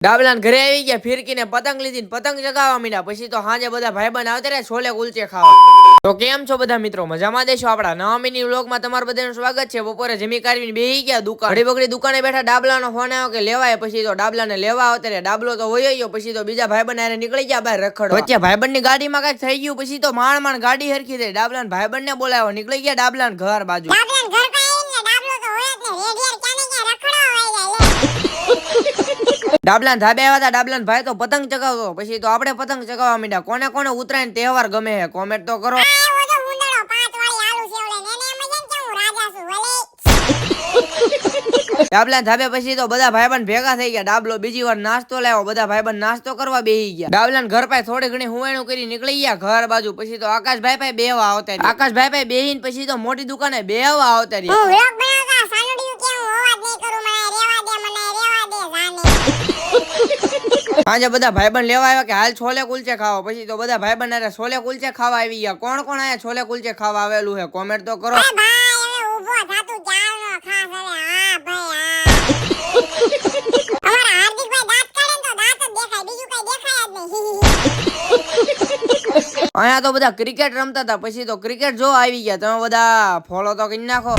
ડાબલાન ઘરે આવી ગયા, ફિરકીને પતંગ લીધી, પતંગ ચગાવવા મીડા. પછી તો હાંજે બધા ભાઈબંધ આવતા રહ્યા છોલે કુલચે ખાવા. તો કેમ છો બધા મિત્રો, મજામાં દેશો? આપડા નવા મિની વ્લોગમાં તમારું બધાનું સ્વાગત છે. બપોરે જમી કાઢીને બેહી ગયા દુકાન, ઘડી બગડી દુકાને બેઠા. ડાબલાનો ફોન આવ્યો કે લેવાય. પછી તો ડાબલાને લેવા આવતા રહ્યા. ડાબલો તો હોય ગયો. પછી તો બીજા ભાઈબંધ હારે નીકળી ગયા બહાર રખડવા. વચ્ચે ભાઈબંધની ગાડીમાં કઈક થઈ ગયું. પછી તો માંડ ગાડી હરખી થઈ. ડાબલાને ભાઈબંધને બોલાવ્યો, નીકળી ગયા ડાબલાને ઘર બાજુ. ડાબલાન ધાબે આવ્યા હતા. ડાબલાન ભાઈ તો પતંગ ચગાવતો. પછી તો આપણે પતંગ ચગાવવા માંડ્યા. કોને કોને ઉત્તરાયણ તહેવાર ગમે છે કોમેન્ટ તો કરો. ડાબલાન ધાબે પછી તો બધા ભાઈબંધ ભેગા થઈ ગયા. ડાબલો બીજી વાર નાસ્તો લાવ્યો. બધા ભાઈબંધ નાસ્તો કરવા બેહી ગયા. ડાબલાન ઘર પાસે થોડી ઘણી હુવાણું કરી નીકળી ગયા ઘર બાજુ. પછી તો આકાશભાઈ પાસે બેહવા આવતા રહ્યા. આકાશભાઈ પાસે બેહીને પછી તો મોટી દુકાને બેહવા આવતા રહ્યા. આજે બધા ભાઈબંધ લેવા આવ્યા કે હાલ છોલે કુલચે ખાવા. પછી તો બધા ભાઈબંધ અરે છોલે કુલચે ખાવા આવી ગયા. કોણ કોણ આયા છોલે કુલચે ખાવા આવેલું છે કોમેન્ટ તો કરો. અહીંયા તો બધા ક્રિકેટ રમતા હતા. પછી તો ક્રિકેટ જો આવી ગયા. તમે બધા ફોલો તો કરી નાખો.